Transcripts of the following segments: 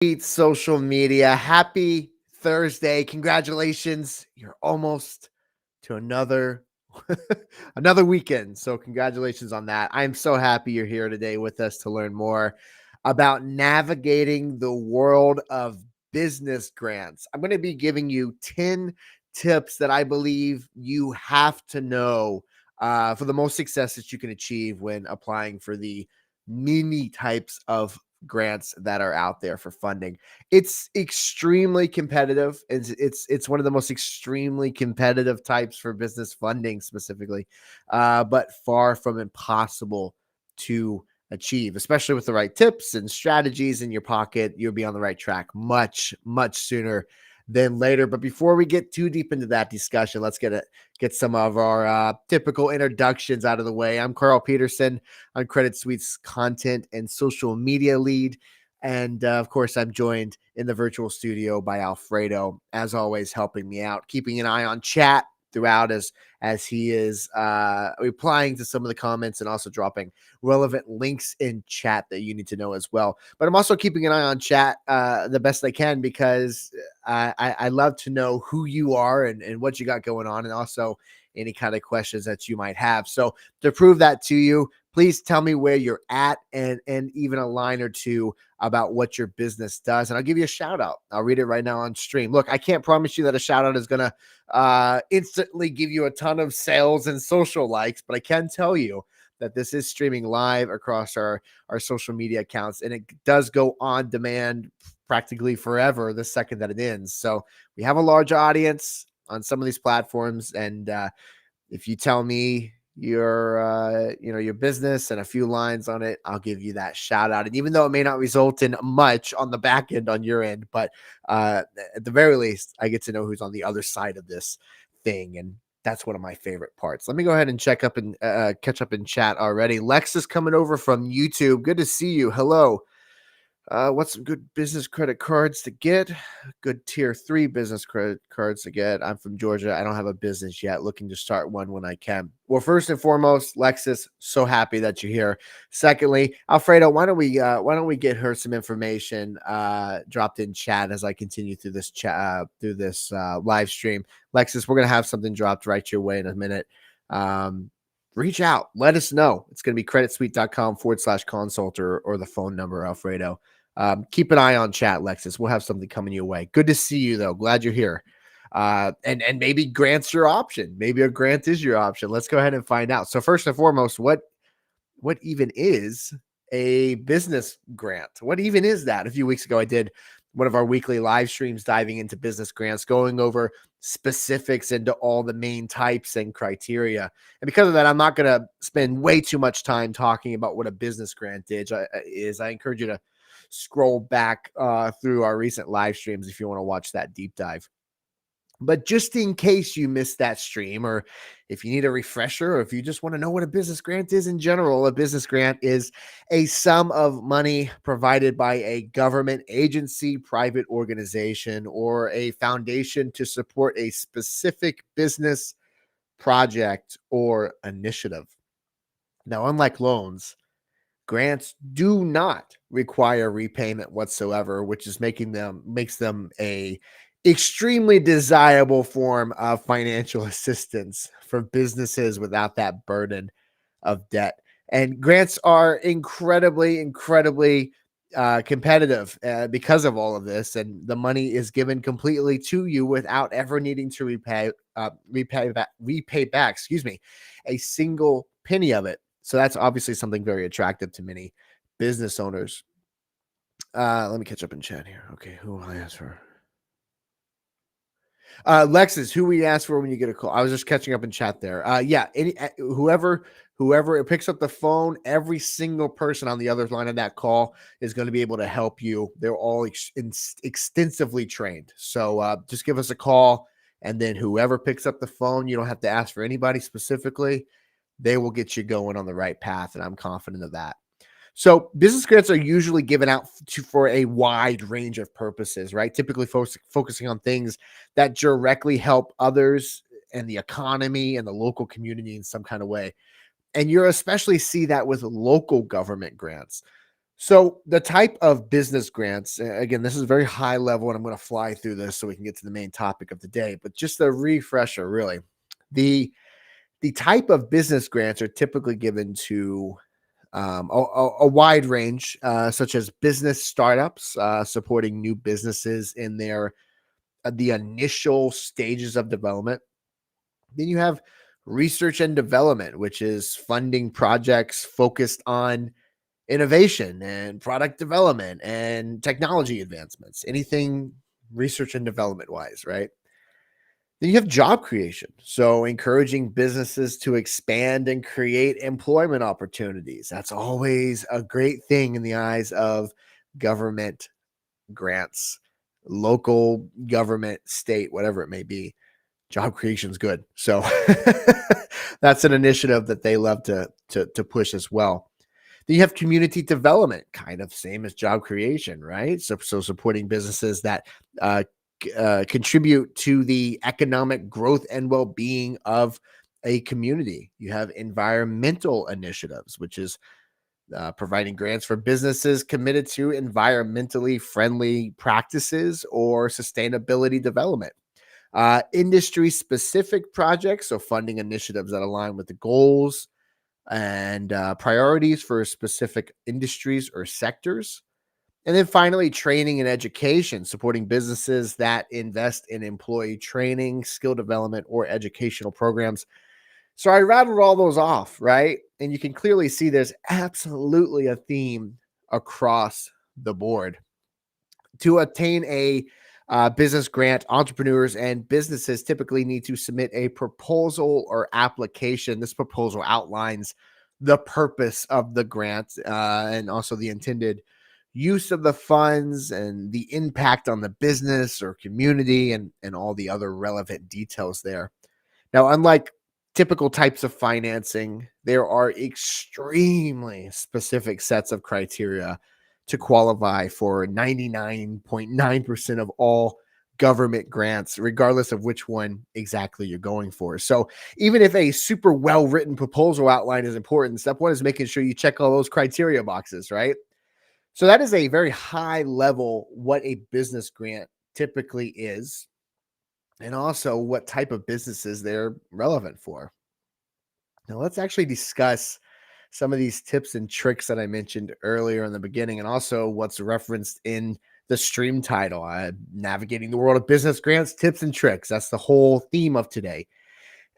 Eat social media. Happy Thursday. Congratulations. You're almost to another another weekend. So congratulations on that. I'm so happy you're here today with us to learn more about navigating the world of business grants. I'm going to be giving you 10 tips that I believe you have to know for the most success that you can achieve when applying for the many types of grants that are out there for funding. It's extremely competitive. It's one of the most extremely competitive types for business funding specifically, but far from impossible to achieve, especially with the right tips and strategies in your pocket. You'll be on the right track much sooner than later. But before we get too deep into that discussion, let's get some of our typical introductions out of the way. I'm Carl Peterson. I'm Credit Suite's content and social media lead. And of course, I'm joined in the virtual studio by Alfredo, as always, helping me out, keeping an eye on chat throughout as he is replying to some of the comments and also dropping relevant links in chat that you need to know as well. But I'm also keeping an eye on chat the best I can because I love to know who you are and what you got going on, and also any kind of questions that you might have. So to prove that to you, please tell me where you're at and even a line or two about what your business does. And I'll give you a shout out. I'll read it right now on stream. Look, I can't promise you that a shout out is going to instantly give you a ton of sales and social likes, but I can tell you that this is streaming live across our social media accounts, and it does go on demand practically forever the second that it ends. So we have a large audience on some of these platforms, and if you tell me your business and a few lines on it, I'll give you that shout out. And even though it may not result in much on the back end on your end, but at the very least, I get to know who's on the other side of this thing, and that's one of my favorite parts. Let me go ahead and check up and catch up in chat already. Lex is coming over from YouTube. Good to see you. Hello. What's some good business credit cards to get? Good tier 3 business credit cards to get. I'm from Georgia. I don't have a business yet. Looking to start one when I can. Well, first and foremost, Lexus, so happy that you're here. Secondly, Alfredo, why don't we get her some information dropped in chat as I continue through this live stream. Lexus, we're gonna have something dropped right your way in a minute. Reach out, let us know. It's going to be creditsuite.com/consult or the phone number, Alfredo. Keep an eye on chat, Lexus. We'll have something coming your way. Good to see you, though. Glad you're here. And maybe grant's your option. Maybe a grant is your option. Let's go ahead and find out. So first and foremost, what even is a business grant? What even is that? A few weeks ago, I did one of our weekly live streams diving into business grants, going over specifics into all the main types and criteria. And because of that, I'm not going to spend way too much time talking about what a business grant is. I encourage you to scroll back through our recent live streams if you want to watch that deep dive. But just in case you missed that stream, or if you need a refresher, or if you just want to know what a business grant is in general, a business grant is a sum of money provided by a government agency, private organization, or a foundation to support a specific business project or initiative. Now, unlike loans, grants do not require repayment whatsoever, which is makes them a extremely desirable form of financial assistance for businesses without that burden of debt. And grants are incredibly competitive because of all of this, and the money is given completely to you without ever needing to repay back, a single penny of it. So that's obviously something very attractive to many business owners. Let me catch up in chat here. Okay, who will I ask for? Lexus, who we ask for when you get a call? I was just catching up in chat there. Whoever picks up the phone, every single person on the other line of that call is going to be able to help you. They're all extensively trained. So just give us a call, and then whoever picks up the phone, you don't have to ask for anybody specifically. They will get you going on the right path, and I'm confident of that. So business grants are usually given out for a wide range of purposes, right? Typically focusing on things that directly help others and the economy and the local community in some kind of way. And you especially see that with local government grants. So the type of business grants, again, this is very high level, and I'm going to fly through this so we can get to the main topic of the day. But just a refresher, really, the the type of business grants are typically given to a wide range, such as business startups, supporting new businesses in their the initial stages of development. Then you have research and development, which is funding projects focused on innovation and product development and technology advancements, anything research and development wise, right? Then you have job creation. So, encouraging businesses to expand and create employment opportunities. That's always a great thing in the eyes of government grants, local government, state, whatever it may be. Job creation is good. So, that's an initiative that they love to push as well. Then you have community development, kind of same as job creation, right? So supporting businesses that uh, contribute to the economic growth and well-being of a community. You have environmental initiatives, which is providing grants for businesses committed to environmentally friendly practices or sustainability development. Industry specific projects, so funding initiatives that align with the goals and priorities for specific industries or sectors. And then finally, training and education, supporting businesses that invest in employee training, skill development, or educational programs. So I rattled all those off, right? And you can clearly see there's absolutely a theme across the board. To obtain a business grant, entrepreneurs and businesses typically need to submit a proposal or application. This proposal outlines the purpose of the grant and also the intended use of the funds and the impact on the business or community and all the other relevant details there. Now, unlike typical types of financing, there are extremely specific sets of criteria to qualify for 99.9% of all government grants, regardless of which one exactly you're going for. So, even if a super well written proposal outline is important, step one is making sure you check all those criteria boxes, right? So, that is a very high level what a business grant typically is, and also what type of businesses they're relevant for. Now, let's actually discuss some of these tips and tricks that I mentioned earlier in the beginning, and also what's referenced in the stream title, Navigating the World of Business Grants, Tips and Tricks. That's the whole theme of today.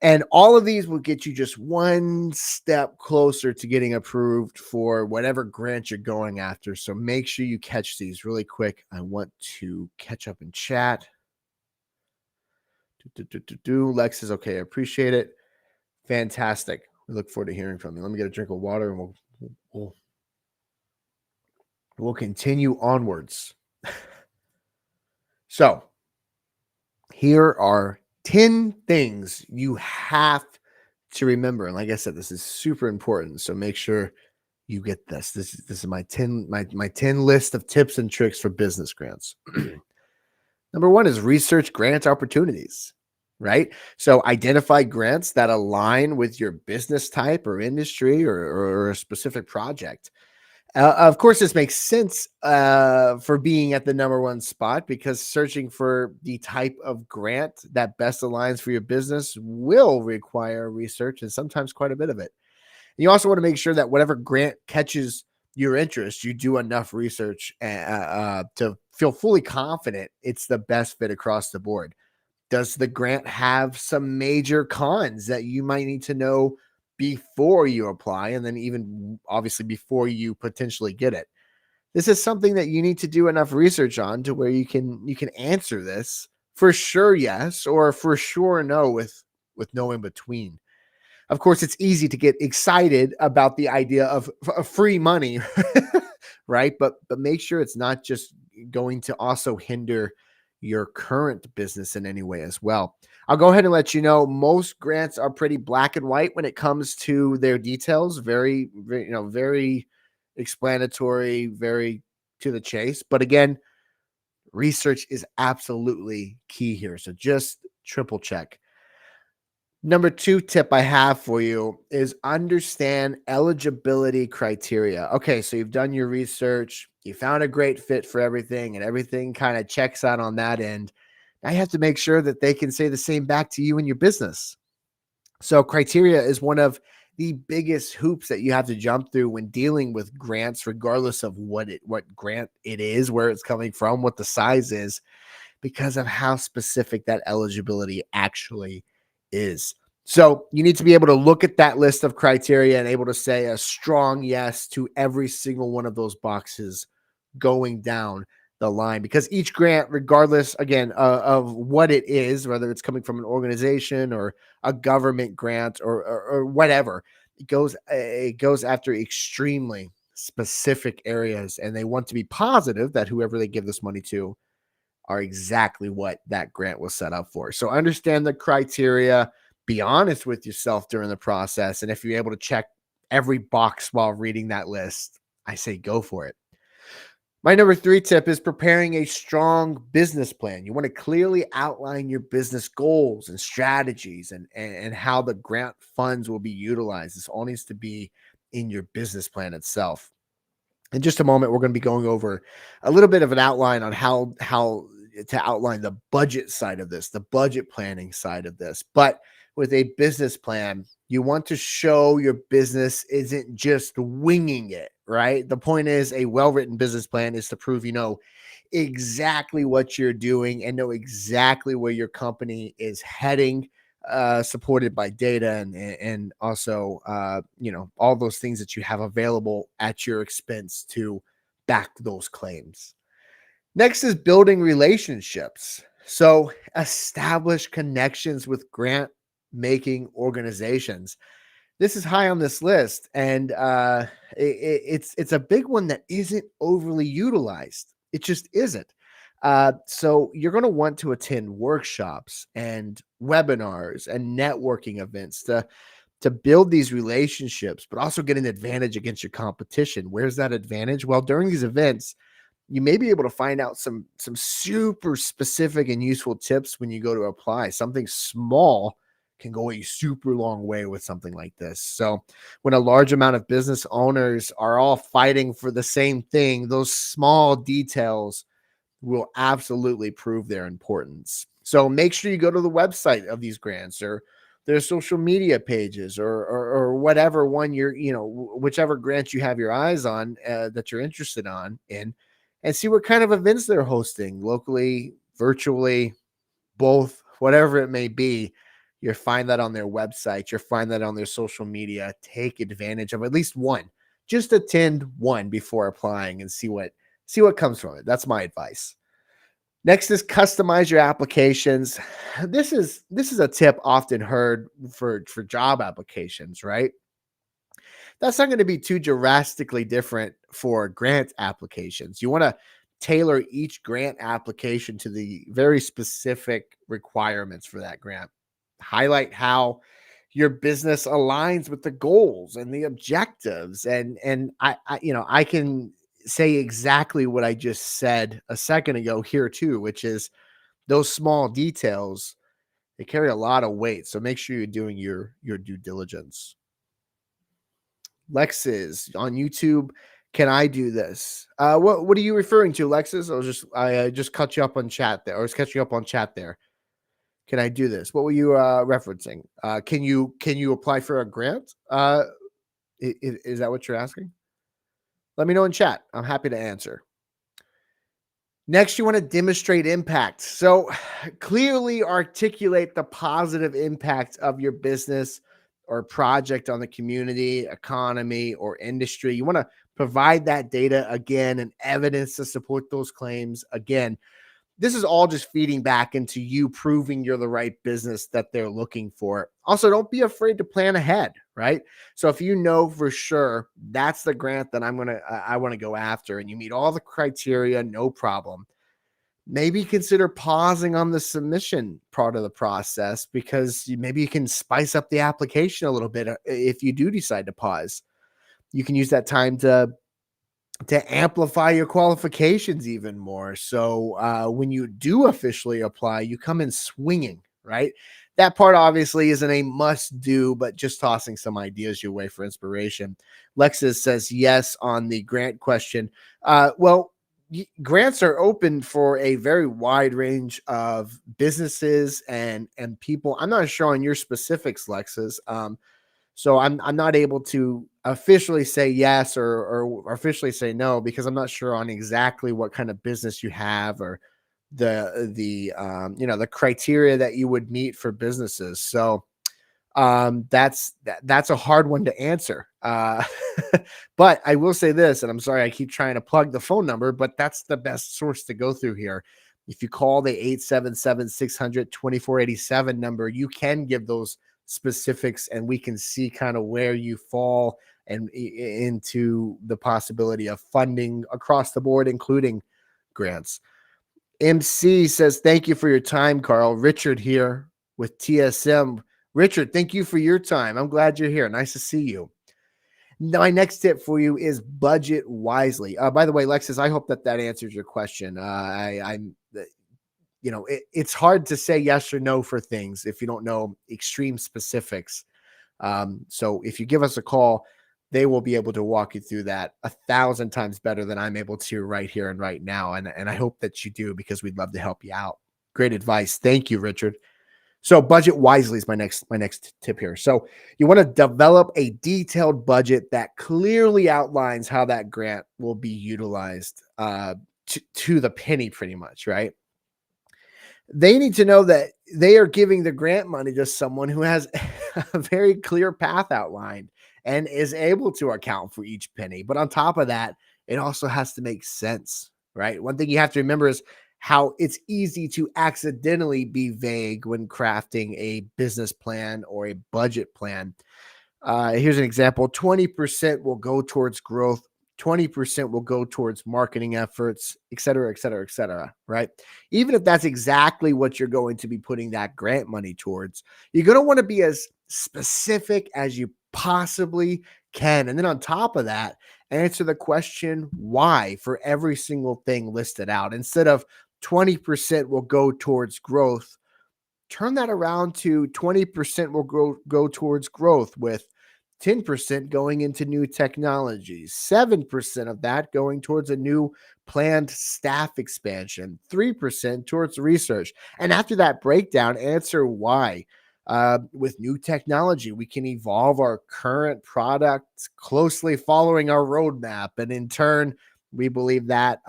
And all of these will get you just one step closer to getting approved for whatever grant you're going after. So make sure you catch these really quick. I want to catch up in chat. Lex is okay. I appreciate it. Fantastic. We look forward to hearing from you. Let me get a drink of water and we'll continue onwards. So, here are 10 things you have to remember. And like I said, this is super important. So make sure you get this. This is my 10 list of tips and tricks for business grants. Number one is research grant opportunities, right? So identify grants that align with your business type or industry or a specific project. Of course, this makes sense for being at the number one spot because searching for the type of grant that best aligns for your business will require research and sometimes quite a bit of it. You also want to make sure that whatever grant catches your interest, you do enough research to feel fully confident it's the best fit across the board. Does the grant have some major cons that you might need to know before you apply, and then even obviously before you potentially get it? This is something that you need to do enough research on to where you can answer this for sure yes or for sure no with no in between. Of course, it's easy to get excited about the idea of free money, right? But make sure it's not just going to also hinder your current business in any way as well. I'll go ahead and let you know most grants are pretty black and white when it comes to their details. Very explanatory, very to the chase. But again, research is absolutely key here. So just triple check. Number two tip I have for you is understand eligibility criteria. Okay, so you've done your research, you found a great fit for everything, and everything kind of checks out on that end. Now you have to make sure that they can say the same back to you and your business. So criteria is one of the biggest hoops that you have to jump through when dealing with grants, regardless of what grant it is, where it's coming from, what the size is, because of how specific that eligibility actually is. So you need to be able to look at that list of criteria and able to say a strong yes to every single one of those boxes going down the line, because each grant, regardless again of what it is, whether it's coming from an organization or a government grant or whatever, it goes after extremely specific areas, and they want to be positive that whoever they give this money to are exactly what that grant was set up for. So understand the criteria, be honest with yourself during the process, and if you're able to check every box while reading that list, I say go for it. My number three tip is preparing a strong business plan. You want to clearly outline your business goals and strategies and how the grant funds will be utilized. This all needs to be in your business plan itself. In just a moment, we're going to be going over a little bit of an outline on how to outline the budget side of this, the budget planning side of this. But with a business plan, you want to show your business isn't just winging it, right? The point is, a well-written business plan is to prove you know exactly what you're doing and know exactly where your company is heading, supported by data and also all those things that you have available at your expense to back those claims. Next is building relationships. So establish connections with grant making organizations. This is high on this list, and it's a big one that isn't overly utilized. It just isn't. So you're going to want to attend workshops and webinars and networking events to build these relationships, but also get an advantage against your competition. Where's that advantage? Well, during these events, you may be able to find out some super specific and useful tips when you go to apply. Something small can go a super long way with something like this. So when a large amount of business owners are all fighting for the same thing, those small details will absolutely prove their importance. So make sure you go to the website of these grants or their social media pages or whatever one whichever grant you have your eyes on, that you're interested in, and see what kind of events they're hosting locally, virtually, both, whatever it may be. You'll find that on their website. You'll find that on their social media. Take advantage of at least one. Just attend one before applying and see what comes from it. That's my advice. Next is customize your applications. This is a tip often heard for job applications, right? That's not going to be too drastically different for grant applications. You want to tailor each grant application to the very specific requirements for that grant. Highlight how your business aligns with the goals and the objectives. And I can say exactly what I just said a second ago here too, which is those small details, they carry a lot of weight. So make sure you're doing your due diligence. Lexus on YouTube. Can I do this? What are you referring to, Lexus? I just cut you up on chat there. I was catching up on chat there. Can I do this? What were you referencing? Can you apply for a grant? Is that what you're asking? Let me know in chat. I'm happy to answer. Next, you want to demonstrate impact. So clearly articulate the positive impact of your business or project on the community, economy, or industry. You want to provide that data again and evidence to support those claims. Again, this is all just feeding back into you proving you're the right business that they're looking for. Also, don't be afraid to plan ahead, right? So if you know for sure that's the grant that I want to go after, and you meet all the criteria, no problem. Maybe consider pausing on the submission part of the process, because maybe you can spice up the application a little bit. If you do decide to pause, you can use that time to amplify your qualifications even more. So when you do officially apply, you come in swinging, right? that part obviously isn't a must do, but just tossing some ideas your way for inspiration. Lexus says yes on the grant question. Well, grants are open for a very wide range of businesses and people. I'm not sure on your specifics, Lexus. So I'm not able to officially say yes or officially say no because I'm not sure on exactly what kind of business you have or the criteria that you would meet for businesses. So that's a hard one to answer. But I will say this, and I'm sorry I keep trying to plug the phone number, but that's the best source to go through here. If you call the 877-600-2487 number, you can give those specifics and we can see kind of where you fall and into the possibility of funding across the board, including grants. MC says, thank you for your time, Carl. Richard here with TSM. Richard, thank you for your time. I'm glad you're here. Nice to see you. My next tip for you is budget wisely. By the way, Lexus, I hope that answers your question. It's hard to say yes or no for things if you don't know extreme specifics. So if you give us a call, they will be able to walk you through that 1,000 times better than I'm able to right here and right now. And I hope that you do because we'd love to help you out. Great advice. Thank you, Richard. So budget wisely is my next tip here. So you want to develop a detailed budget that clearly outlines how that grant will be utilized to the penny pretty much, right? They need to know that they are giving the grant money to someone who has a very clear path outlined and is able to account for each penny. But on top of that, it also has to make sense, right? One thing you have to remember is how it's easy to accidentally be vague when crafting a business plan or a budget plan. Here's an example. 20% will go towards growth. 20% will go towards marketing efforts, et cetera, et cetera, et cetera, right? Even if that's exactly what you're going to be putting that grant money towards, you're going to want to be as specific as you possibly can. And then on top of that, answer the question why for every single thing listed out. Instead of 20% will go towards growth, turn that around to 20% will go towards growth, with 10% going into new technologies, 7% of that going towards a new planned staff expansion, 3% towards research. And after that breakdown, answer why. With new technology, we can evolve our current products closely following our roadmap. And in turn, we believe that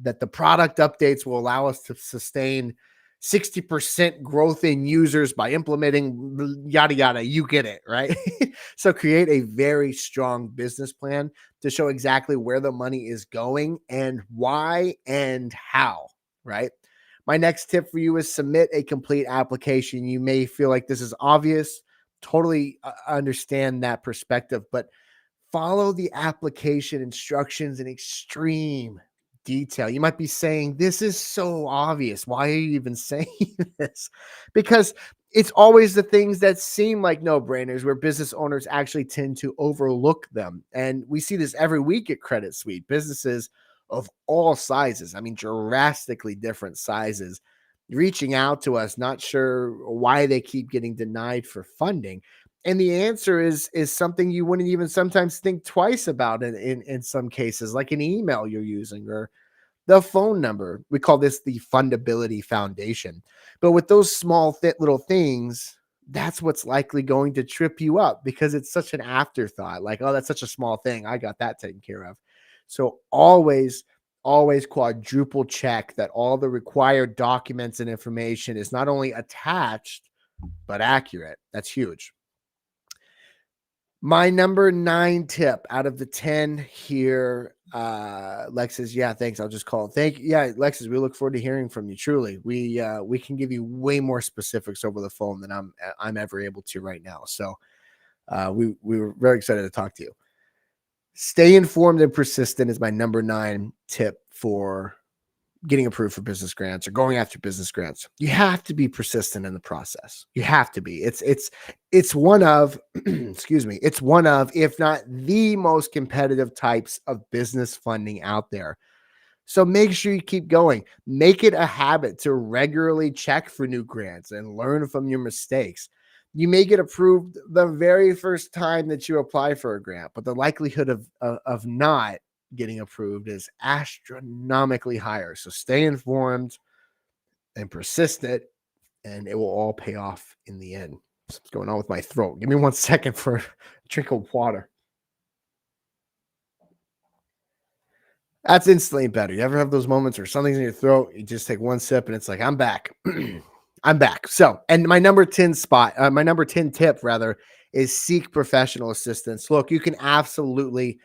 that the product updates will allow us to sustain 60% growth in users by implementing yada, yada. You get it, right? So create a very strong business plan to show exactly where the money is going and why and how, right? My next tip for you is submit a complete application. You may feel like this is obvious. Totally understand that perspective, but follow the application instructions in extreme detail. You might be saying, this is so obvious. Why are you even saying this? Because it's always the things that seem like no-brainers where business owners actually tend to overlook them. And we see this every week at Credit Suite. Businesses of all sizes, I mean, drastically different sizes, reaching out to us, not sure why they keep getting denied for funding. And the answer is something you wouldn't even sometimes think twice about in some cases, like an email you're using or the phone number. We call this the fundability foundation. But with those small little things, that's what's likely going to trip you up because it's such an afterthought. Like, oh, that's such a small thing. I got that taken care of. So always quadruple check that all the required documents and information is not only attached, but accurate. That's huge. My number 9 tip out of the 10 here, Lexus. Yeah, thanks. I'll just call. Thank you. Yeah, Lexus, we look forward to hearing from you. Truly, we can give you way more specifics over the phone than I'm ever able to right now. So we were very excited to talk to you. Stay informed and persistent is my number 9 tip for getting approved for business grants or going after business grants. You have to be persistent in the process. You have to be. It's one of, excuse me, it's one of, if not the most competitive types of business funding out there. So make sure you keep going. Make it a habit to regularly check for new grants and learn from your mistakes. You may get approved the very first time that you apply for a grant, but the likelihood of not getting approved is astronomically higher. So stay informed and persistent, and it will all pay off in the end. What's going on with my throat? Give me 1 second for a drink of water. That's instantly better. You ever have those moments where something's in your throat, you just take 1 sip and it's like, I'm back. I'm back. So, and my number 10 tip rather, is seek professional assistance. Look, you can absolutely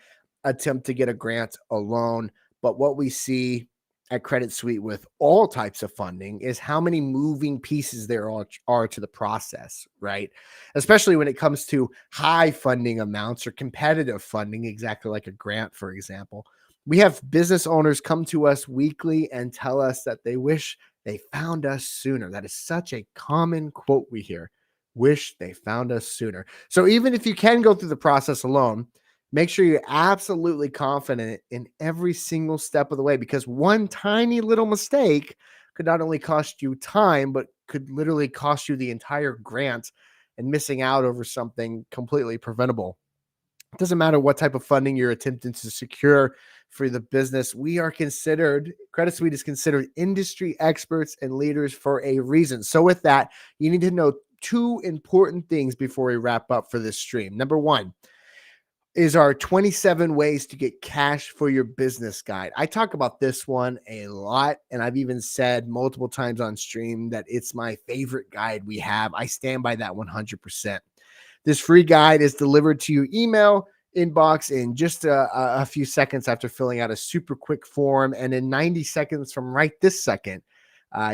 attempt to get a grant alone, but what we see at Credit Suite with all types of funding is how many moving pieces there are to the process, right? Especially when it comes to high funding amounts or competitive funding, exactly like a grant, for example. We have business owners come to us weekly and tell us that they wish they found us sooner. That is such a common quote we hear. Wish they found us sooner. So even if you can go through the process alone, make sure you're absolutely confident in every single step of the way, because one tiny little mistake could not only cost you time, but could literally cost you the entire grant and missing out over something completely preventable. It doesn't matter what type of funding you're attempting to secure for the business. Credit Suite is considered industry experts and leaders for a reason. So with that, you need to know two important things before we wrap up for this stream. Number one is our 27 ways to get cash for your business guide. I talk about this one a lot, and I've even said multiple times on stream that it's my favorite guide we have. I stand by that 100%. This free guide is delivered to your email inbox in just a few seconds after filling out a super quick form. And in 90 seconds from right this second,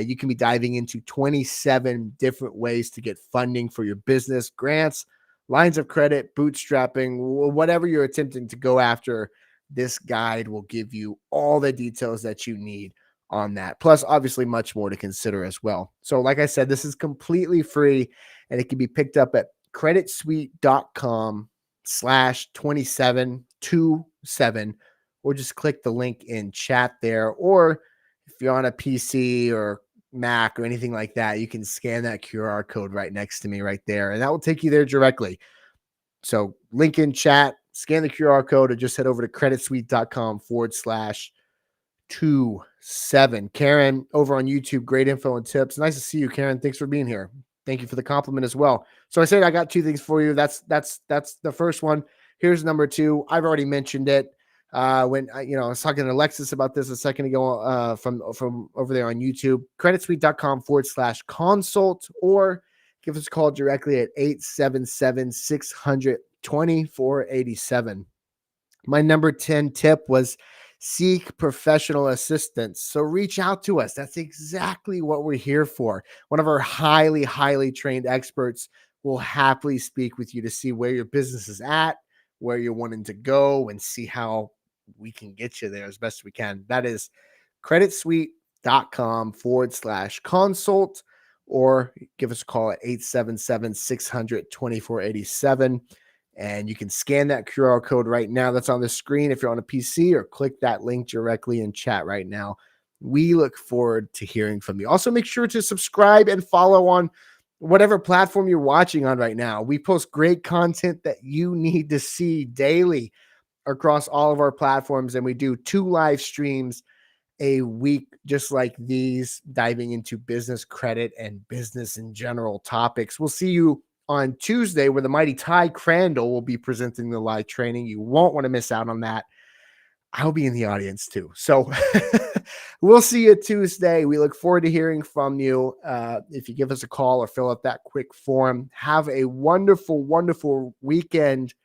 you can be diving into 27 different ways to get funding for your business, grants, lines of credit, bootstrapping, whatever you're attempting to go after. This guide will give you all the details that you need on that. Plus, obviously, much more to consider as well. So, like I said, this is completely free, and it can be picked up at creditsuite.com/2727, or just click the link in chat there. Or if you're on a PC or Mac or anything like that, you can scan that QR code right next to me right there, and that will take you there directly. So link in chat, scan the QR code, or just head over to creditsuite.com/27. Karen over on YouTube, great info and tips. Nice to see you, Karen. Thanks for being here. Thank you for the compliment as well. So I said I got two things for you. That's the first one. Here's number two. I've already mentioned it. When I was talking to Alexis about this a second ago, from over there on YouTube, creditsuite.com/consult, or give us a call directly at 877-600-2487. My number 10 tip was seek professional assistance. So reach out to us. That's exactly what we're here for. One of our highly, highly trained experts will happily speak with you to see where your business is at, where you're wanting to go, and see how we can get you there as best we can. That is creditsuite.com/consult, or give us a call at 877-600-2487. And you can scan that QR code right now that's on the screen if you're on a PC, or click that link directly in chat right now. We look forward to hearing from you. Also, make sure to subscribe and follow on whatever platform you're watching on right now. We post great content that you need to see daily across all of our platforms, and we do 2 live streams a week just like these, diving into business credit and business in general topics. We'll see you on Tuesday, where the mighty Ty Crandall will be presenting the live training. You won't want to miss out on that. I'll be in the audience too. So we'll see you Tuesday. We look forward to hearing from you. If you give us a call or fill out that quick form, have a wonderful, wonderful weekend.